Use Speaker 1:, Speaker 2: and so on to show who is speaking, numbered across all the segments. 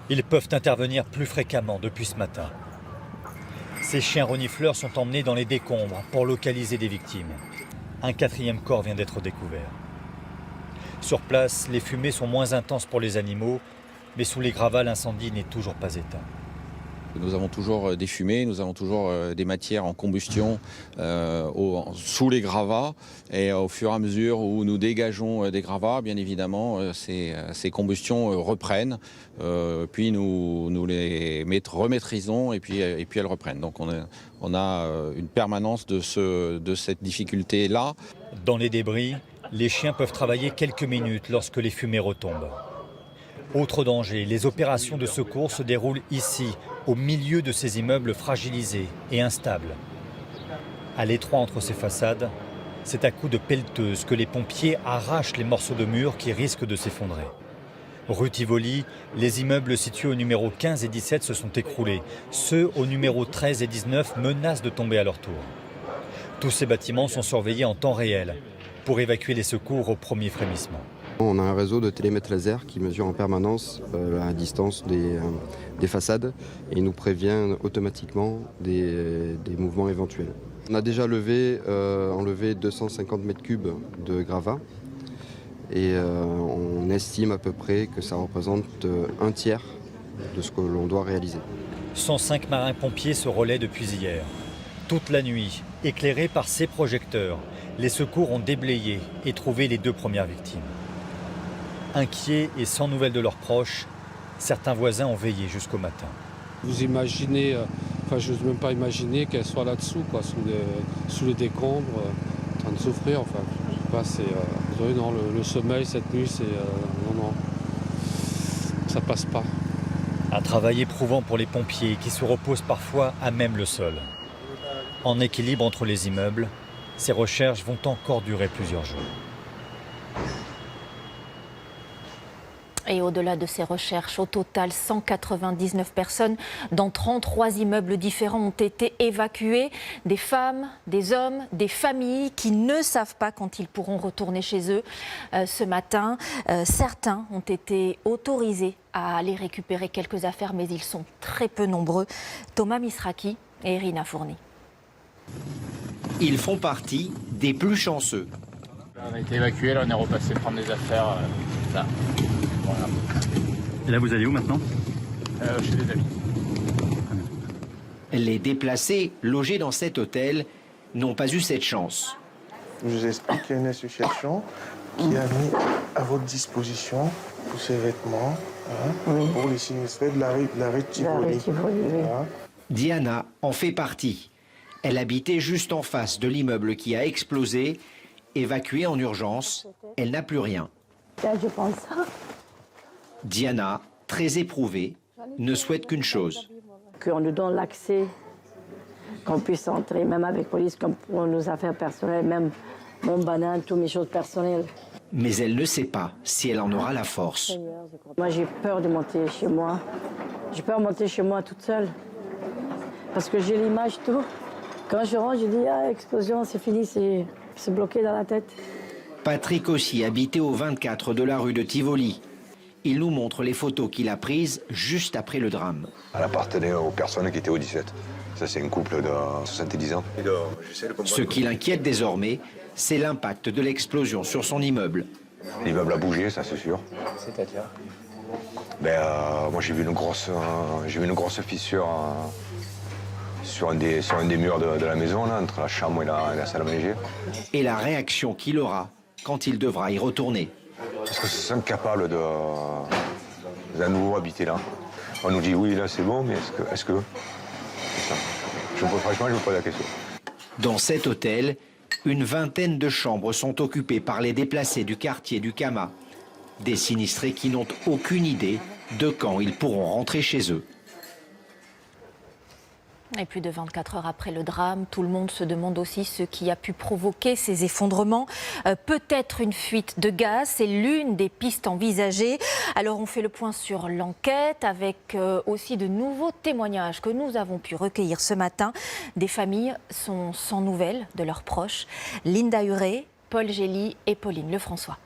Speaker 1: Ils peuvent intervenir plus fréquemment depuis ce matin. Ces chiens renifleurs sont emmenés dans les décombres pour localiser des victimes. Un 4e corps vient d'être découvert. Sur place, les fumées sont moins intenses pour les animaux, mais sous les gravats, l'incendie n'est toujours pas éteint.
Speaker 2: Nous avons toujours des fumées, nous avons toujours des matières en combustion sous les gravats. Et au fur et à mesure où nous dégageons des gravats, bien évidemment, ces combustions reprennent. Puis nous les remaîtrisons et puis elles reprennent. Donc on a une permanence de cette difficulté-là.
Speaker 1: Dans les débris, les chiens peuvent travailler quelques minutes lorsque les fumées retombent. Autre danger, les opérations de secours se déroulent ici, au milieu de ces immeubles fragilisés et instables. À l'étroit entre ces façades, c'est à coups de pelleteuse que les pompiers arrachent les morceaux de murs qui risquent de s'effondrer. Rue Tivoli, les immeubles situés au numéro 15 et 17 se sont écroulés. Ceux au numéro 13 et 19 menacent de tomber à leur tour. Tous ces bâtiments sont surveillés en temps réel pour évacuer les secours au premier frémissement.
Speaker 3: On a un réseau de télémètres laser qui mesure en permanence la distance des façades et nous prévient automatiquement des mouvements éventuels. On a déjà enlevé 250 mètres cubes de gravats et on estime à peu près que ça représente un tiers de ce que l'on doit réaliser.
Speaker 1: 105 marins-pompiers se relaient depuis hier. Toute la nuit, éclairés par ces projecteurs, les secours ont déblayé et trouvé les 2 premières victimes. Inquiets et sans nouvelles de leurs proches, certains voisins ont veillé jusqu'au matin.
Speaker 4: Vous imaginez, je n'ose même pas imaginer qu'elle soit là-dessous, sous les décombres, en train de souffrir. Je sais pas, non, le sommeil cette nuit, non, ça passe pas.
Speaker 1: Un travail éprouvant pour les pompiers qui se reposent parfois à même le sol. En équilibre entre les immeubles, ces recherches vont encore durer plusieurs jours.
Speaker 5: Et au-delà de ces recherches, au total, 199 personnes dans 33 immeubles différents ont été évacuées. Des femmes, des hommes, des familles qui ne savent pas quand ils pourront retourner chez eux ce matin. Certains ont été autorisés à aller récupérer quelques affaires, mais ils sont très peu nombreux. Thomas Misraki et Irina Fourni.
Speaker 6: Ils font partie des plus chanceux.
Speaker 7: On a été évacués, là on est repassé prendre des affaires. Là. Voilà.
Speaker 1: Et là vous allez où maintenant ?
Speaker 7: Chez des amis.
Speaker 6: Les déplacés logés dans cet hôtel n'ont pas eu cette chance.
Speaker 8: Je vous explique qu'il y a une association qui a mis à votre disposition tous ces vêtements pour les sinistrés de l'arrêt de Tivoli.
Speaker 6: Diana en fait partie. Elle habitait juste en face de l'immeuble qui a explosé. Évacuée en urgence, elle n'a plus rien.
Speaker 9: Je pense ça.
Speaker 6: Diana, très éprouvée, ne souhaite qu'une chose.
Speaker 9: Qu'on nous donne l'accès, qu'on puisse entrer, même avec police, comme pour nos affaires personnelles, même mon banane, toutes mes choses personnelles.
Speaker 6: Mais elle ne sait pas si elle en aura la force.
Speaker 9: Moi, j'ai peur de monter chez moi. J'ai peur de monter chez moi toute seule. Parce que j'ai l'image tout. Quand je rentre, je dis, explosion, c'est fini, c'est bloqué dans la tête.
Speaker 6: Patrick aussi habitait au 24 de la rue de Tivoli. Il nous montre les photos qu'il a prises juste après le drame.
Speaker 10: Elle appartenait aux personnes qui étaient au 17. Ça, c'est un couple de 70 ans.
Speaker 6: Ce qui l'inquiète désormais, c'est l'impact de l'explosion sur son immeuble.
Speaker 10: L'immeuble a bougé, ça c'est sûr.
Speaker 7: C'est-à-dire
Speaker 10: moi j'ai vu une grosse fissure sur un des murs de la maison, là, entre la chambre et la salle à manger.
Speaker 6: Et la réaction qu'il aura quand il devra y retourner.
Speaker 10: Est-ce que c'est incapable d'à nouveau habiter là? On nous dit oui, là c'est bon, mais est-ce que c'est ça? Franchement, je me pose la question.
Speaker 6: Dans cet hôtel, une vingtaine de chambres sont occupées par les déplacés du quartier du Kama. Des sinistrés qui n'ont aucune idée de quand ils pourront rentrer chez eux.
Speaker 5: Et plus de 24 heures après le drame, tout le monde se demande aussi ce qui a pu provoquer ces effondrements. Peut-être une fuite de gaz, c'est l'une des pistes envisagées. Alors on fait le point sur l'enquête avec aussi de nouveaux témoignages que nous avons pu recueillir ce matin. Des familles sont sans nouvelles de leurs proches. Linda Huré, Paul Gély et Pauline Lefrançois.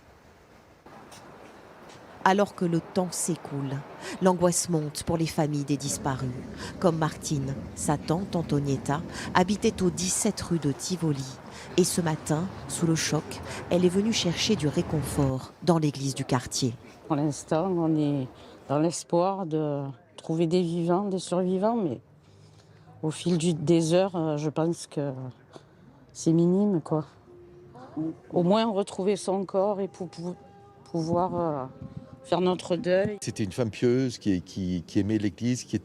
Speaker 11: alors que le temps s'écoule. L'angoisse monte pour les familles des disparus. Comme Martine, sa tante Antonietta habitait au 17 rue de Tivoli. Et ce matin, sous le choc, elle est venue chercher du réconfort dans l'église du quartier.
Speaker 9: Pour l'instant, on est dans l'espoir de trouver des vivants, des survivants, mais au fil des heures, je pense que c'est minime, quoi. Au moins retrouver son corps et pour pouvoir faire notre deuil.
Speaker 12: C'était une femme pieuse qui aimait l'église, qui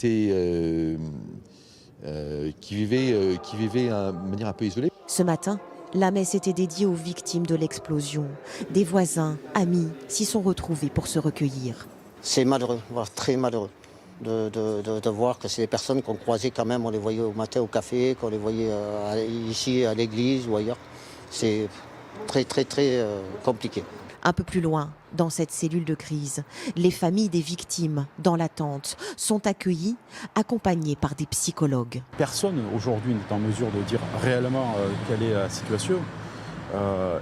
Speaker 12: vivait de manière un peu isolée.
Speaker 11: Ce matin, la messe était dédiée aux victimes de l'explosion. Des voisins, amis s'y sont retrouvés pour se recueillir.
Speaker 13: C'est malheureux, voilà, très malheureux de voir que c'est des personnes qu'on croisait quand même, on les voyait au matin au café, qu'on les voyait ici à l'église ou ailleurs. C'est très compliqué.
Speaker 11: Un peu plus loin, dans cette cellule de crise, les familles des victimes, dans l'attente, sont accueillies, accompagnées par des psychologues.
Speaker 14: Personne aujourd'hui n'est en mesure de dire réellement quelle est la situation.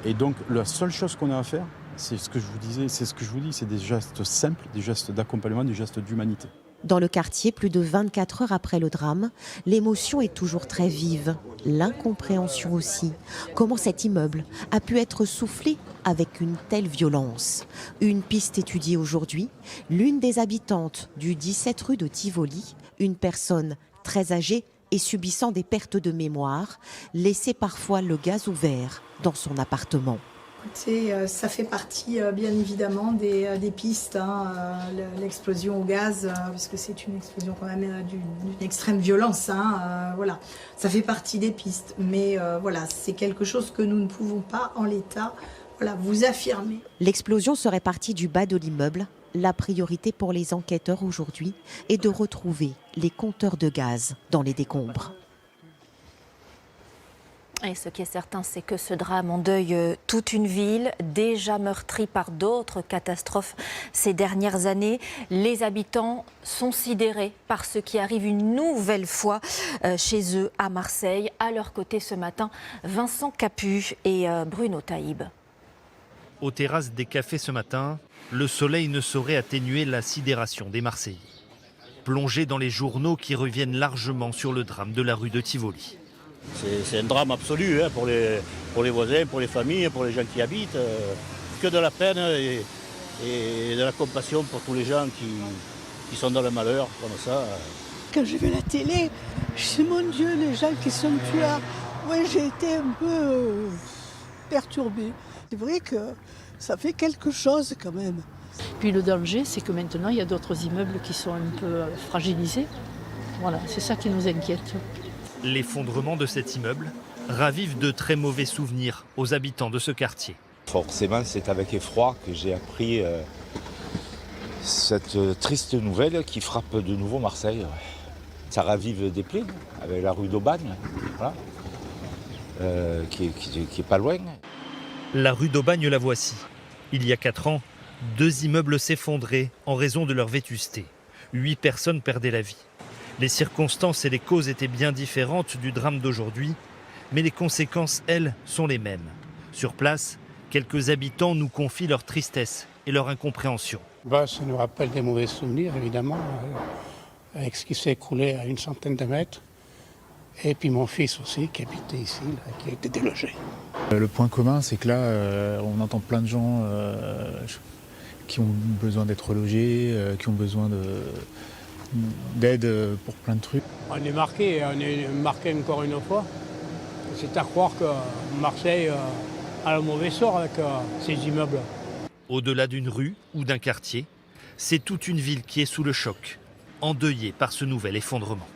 Speaker 14: Et donc la seule chose qu'on a à faire, c'est ce que je vous disais, c'est ce que je vous dis, c'est des gestes simples, des gestes d'accompagnement, des gestes d'humanité.
Speaker 11: Dans le quartier, plus de 24 heures après le drame, l'émotion est toujours très vive. L'incompréhension aussi. Comment cet immeuble a pu être soufflé avec une telle violence? Une piste étudiée aujourd'hui. L'une des habitantes du 17 rue de Tivoli, une personne très âgée et subissant des pertes de mémoire, laissait parfois le gaz ouvert dans son appartement.
Speaker 15: Ça fait partie bien évidemment des pistes, l'explosion au gaz, puisque c'est une explosion quand même d'une extrême violence. Voilà. Ça fait partie des pistes, mais voilà, c'est quelque chose que nous ne pouvons pas en l'état vous affirmer.
Speaker 11: L'explosion serait partie du bas de l'immeuble. La priorité pour les enquêteurs aujourd'hui est de retrouver les compteurs de gaz dans les décombres.
Speaker 5: Et ce qui est certain, c'est que ce drame endeuille toute une ville, déjà meurtrie par d'autres catastrophes ces dernières années. Les habitants sont sidérés par ce qui arrive une nouvelle fois chez eux à Marseille. À leur côté ce matin, Vincent Capu et Bruno Taïb.
Speaker 16: Aux terrasses des cafés ce matin, le soleil ne saurait atténuer la sidération des Marseillais. Plongés dans les journaux qui reviennent largement sur le drame de la rue de Tivoli.
Speaker 17: C'est un drame absolu pour les voisins, pour les familles, pour les gens qui habitent. Que de la peine et de la compassion pour tous les gens qui sont dans le malheur, comme ça.
Speaker 18: Quand j'ai vu la télé, je me suis dit, mon Dieu, les gens qui sont tués. Ouais, j'ai été un peu perturbée. C'est vrai que ça fait quelque chose quand même.
Speaker 19: Puis le danger, c'est que maintenant, il y a d'autres immeubles qui sont un peu fragilisés. Voilà, c'est ça qui nous inquiète.
Speaker 16: L'effondrement de cet immeuble ravive de très mauvais souvenirs aux habitants de ce quartier.
Speaker 20: Forcément, c'est avec effroi que j'ai appris cette triste nouvelle qui frappe de nouveau Marseille. Ça ravive des plaies avec la rue d'Aubagne, voilà, qui est pas loin.
Speaker 16: La rue d'Aubagne, la voici. Il y a 4 ans, 2 immeubles s'effondraient en raison de leur vétusté. 8 personnes perdaient la vie. Les circonstances et les causes étaient bien différentes du drame d'aujourd'hui, mais les conséquences, elles, sont les mêmes. Sur place, quelques habitants nous confient leur tristesse et leur incompréhension.
Speaker 21: Ça nous rappelle des mauvais souvenirs, évidemment, avec ce qui s'est écoulé à une centaine de mètres. Et puis mon fils aussi, qui habitait ici, là, qui a été délogé.
Speaker 22: Le point commun, c'est que là, on entend plein de gens qui ont besoin d'être logés, qui ont besoin d'aide pour plein de trucs.
Speaker 21: On est marqué encore une fois. C'est à croire que Marseille a le mauvais sort avec ces immeubles.
Speaker 16: Au-delà d'une rue ou d'un quartier, c'est toute une ville qui est sous le choc, endeuillée par ce nouvel effondrement.